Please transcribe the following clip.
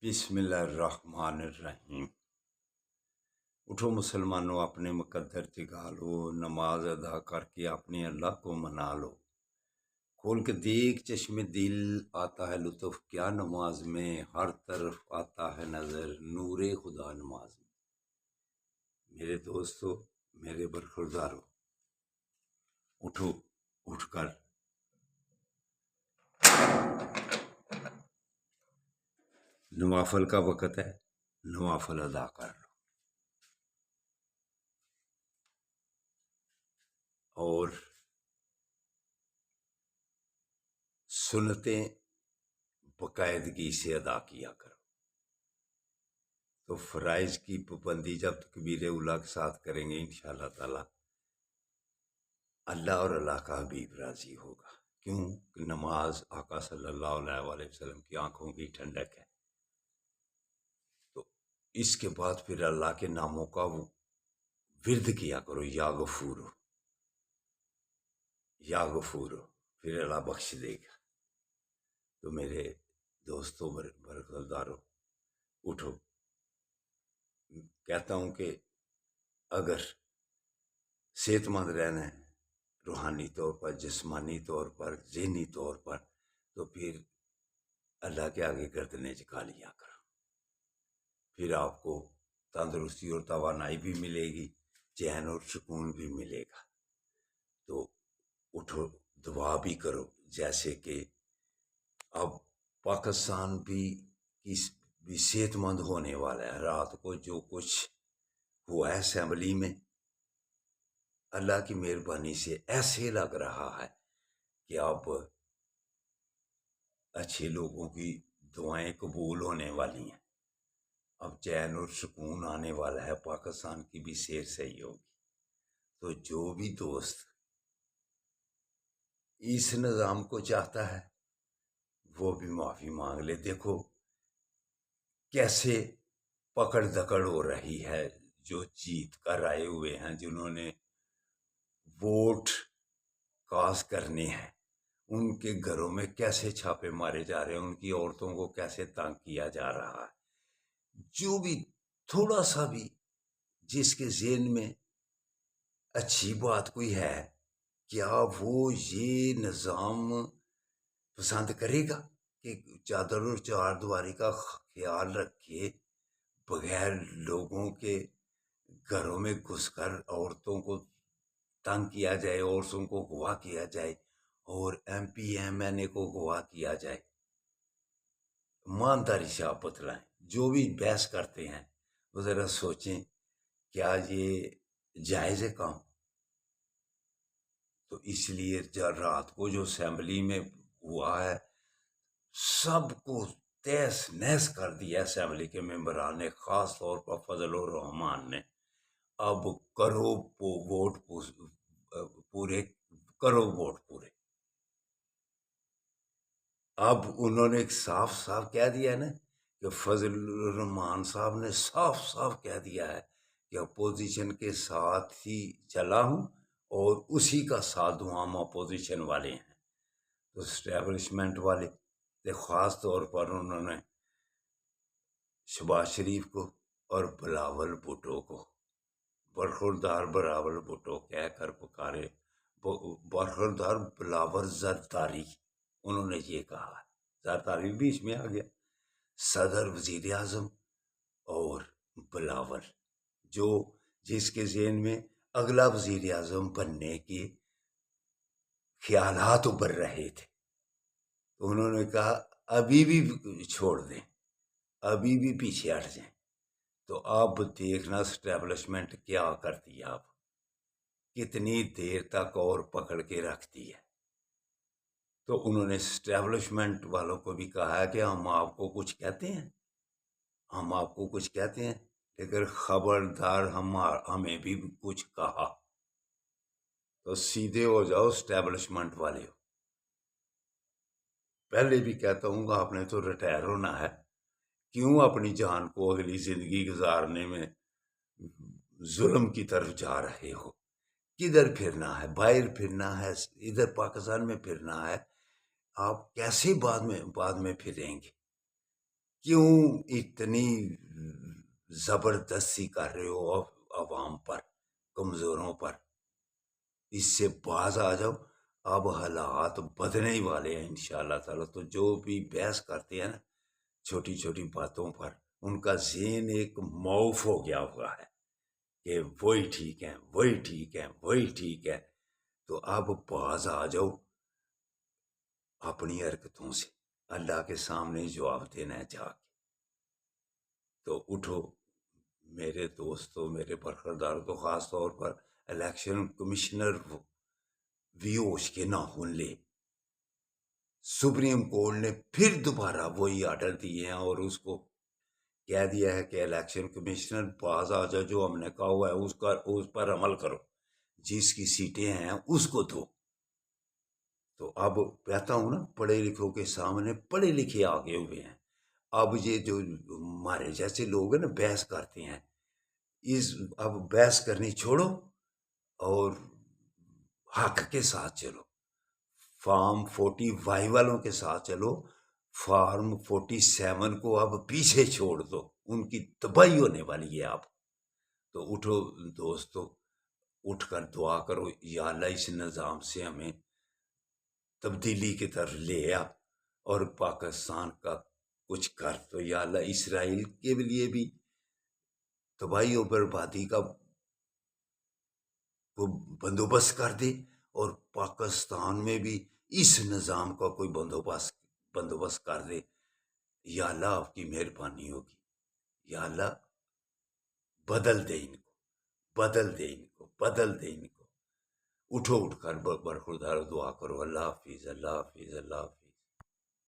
بسم اللہ الرحمن الرحیم۔ اٹھو مسلمانوں، اپنے مقدر جگا لو، نماز ادا کر کے اپنے اللہ کو منا لو۔ کھول کے دیکھ چشم دل، آتا ہے لطف کیا نماز میں، ہر طرف آتا ہے نظر نور خدا نماز میں۔ میرے دوستو، میرے برخوردارو، اٹھو، اٹھ کر نوافل کا وقت ہے، نوافل ادا کر لو۔ اور سنتیں باقاعدگی سے ادا کیا کرو۔ تو فرائض کی پابندی جب تکبیر اولیٰ کے ساتھ کریں گے انشاءاللہ تعالی اللہ اور اللہ کا حبیب راضی ہوگا۔ کیوں کہ نماز آقا صلی اللہ علیہ وآلہ وسلم کی آنکھوں کی ٹھنڈک ہے۔ تو اس کے بعد پھر اللہ کے ناموں کا وہ ورد کیا کرو، یا غفورو، یا غفورو، پھر اللہ بخش دے گا۔ تو میرے دوستوں، برخوردارو، اٹھو۔ کہتا ہوں کہ اگر صحت مند رہنا ہے روحانی طور پر، جسمانی طور پر، ذہنی طور پر، تو پھر اللہ کے آگے گردنیں جھکا لیا کرو۔ پھر آپ کو تندرستی اور توانائی بھی ملے گی، چین اور سکون بھی ملے گا۔ تو اٹھو، دعا بھی کرو، جیسے کہ اب پاکستان بھی صحت مند ہونے والا ہے۔ رات کو جو کچھ ہوا ہے اسمبلی میں، اللہ کی مہربانی سے ایسے لگ رہا ہے کہ اب اچھے لوگوں کی دعائیں قبول ہونے والی ہیں۔ اب چین اور سکون آنے والا ہے، پاکستان کی بھی صحت صحیح ہوگی۔ تو جو بھی دوست اس نظام کو چاہتا ہے وہ بھی معافی مانگ لے۔ دیکھو کیسے پکڑ دکڑ ہو رہی ہے، جو جیت کر آئے ہوئے ہیں، جنہوں نے ووٹ کاسٹ کرنے ہیں، ان کے گھروں میں کیسے چھاپے مارے جا رہے ہیں، ان کی عورتوں کو کیسے تنگ کیا جا رہا ہے۔ جو بھی تھوڑا سا بھی جس کے ذہن میں اچھی بات کوئی ہے، کیا وہ یہ نظام پسند کرے گا کہ چادر اور چار دیواری کا خیال رکھے بغیر لوگوں کے گھروں میں گھس کر عورتوں کو تنگ کیا جائے، عورتوں کو اغوا کیا جائے اور ایم پی ایم این اے کو اغوا کیا جائے؟ ایمانداری سے آپ بتلائیں، جو بھی بحث کرتے ہیں وہ ذرا سوچیں، کیا یہ جائز ہے کام؟ تو اس لیے رات کو جو اسمبلی میں ہوا ہے، سب کو تہس نہس کر دیا اسمبلی کے ممبران نے، خاص طور پر فضل الرحمان نے۔ اب کرو ووٹ پورے، کرو ووٹ پورے۔ اب انہوں نے صاف صاف کہہ دیا نا کہ فضل الرحمان صاحب نے صاف صاف کہہ دیا ہے کہ اپوزیشن کے ساتھ ہی چلا ہوں اور اسی کا ساتھ دوں، ہم اپوزیشن والے ہیں۔ تو اسٹیبلشمنٹ والے خاص طور پر انہوں نے شہباز شریف کو اور بلاول بھٹو کو، برخوردار بلاول بھٹو کہہ کر پکارے، برخوردار بلاول زرداری، انہوں نے یہ کہا۔ زرداری بیچ میں آ گیا، صدر، وزیر اعظم اور بلاول، جو جس کے ذہن میں اگلا وزیر اعظم بننے کے خیالات ابھر رہے تھے، تو انہوں نے کہا ابھی بھی چھوڑ دیں، ابھی بھی پیچھے ہٹ جائیں۔ تو اب دیکھنا اسٹیبلشمنٹ کیا کرتی ہے، اب کتنی دیر تک اور پکڑ کے رکھتی ہے۔ تو انہوں نے اسٹیبلشمنٹ والوں کو بھی کہا ہے کہ ہم آپ کو کچھ کہتے ہیں، ہم آپ کو کچھ کہتے ہیں، لیکن خبردار ہمیں بھی کچھ کہا تو سیدھے ہو جاؤ اسٹیبلشمنٹ والے ہو۔ پہلے بھی کہتا ہوں گا، آپ نے تو ریٹائر ہونا ہے، کیوں اپنی جان کو اگلی زندگی گزارنے میں ظلم کی طرف جا رہے ہو؟ کدھر پھرنا ہے؟ باہر پھرنا ہے، ادھر پاکستان میں پھرنا ہے؟ آپ کیسے بعد میں پھریں گے؟ کیوں اتنی زبردستی کر رہے ہو عوام پر، کمزوروں پر؟ اس سے باز آ جاؤ، اب حالات بدلنے ہی والے ہیں انشاءاللہ تعالی۔ تو جو بھی بحث کرتے ہیں نا چھوٹی چھوٹی باتوں پر، ان کا ذہن ایک معاف ہو گیا ہوا ہے کہ وہی ٹھیک ہے، وہی ٹھیک ہے، وہی ٹھیک ہے۔ تو اب باز آ جاؤ اپنی حرکتوں سے، اللہ کے سامنے جواب دینا ہے جا کے۔ تو اٹھو میرے دوستوں، میرے برخورداروں، تو خاص طور پر الیکشن کمشنر بھی ہوش کے ناخن لے۔ سپریم کورٹ نے پھر دوبارہ وہی آرڈر دیے ہیں اور اس کو کہہ دیا ہے کہ الیکشن کمشنر باز آ جا، جو ہم نے کہا ہوا ہے اس پر عمل کرو، جس کی سیٹیں ہیں اس کو دو۔ تو اب کہتا ہوں نا، پڑھے لکھوں کے سامنے پڑھے لکھے آگے ہوئے ہیں۔ اب یہ جو ہمارے جیسے لوگ ہیں نا بحث کرتے ہیں، اب بحث کرنی چھوڑو اور حق کے ساتھ چلو، فارم 40 والوں کے ساتھ چلو، فارم 47 کو اب پیچھے چھوڑ دو، ان کی تباہی ہونے والی ہے اب۔ تو اٹھو دوستو، اٹھ کر دعا کرو، یا اللہ اس نظام سے ہمیں تبدیلی کی طرف لے آ، اور پاکستان کا کچھ کر۔ تو یا اللہ اسرائیل کے لیے بھی تباہی و بربادی کا وہ بندوبست کر دے، اور پاکستان میں بھی اس نظام کا کوئی بندوبست کر دے۔ یا اللہ آپ کی مہربانی ہوگی، یا اللہ بدل دے ان کو، بدل دے ان کو، بدل دے ان کو۔ اٹھو، اٹھ کر برخوردار دعا کرو۔ اللہ حافظ، اللہ حافظ، اللہ حافظ۔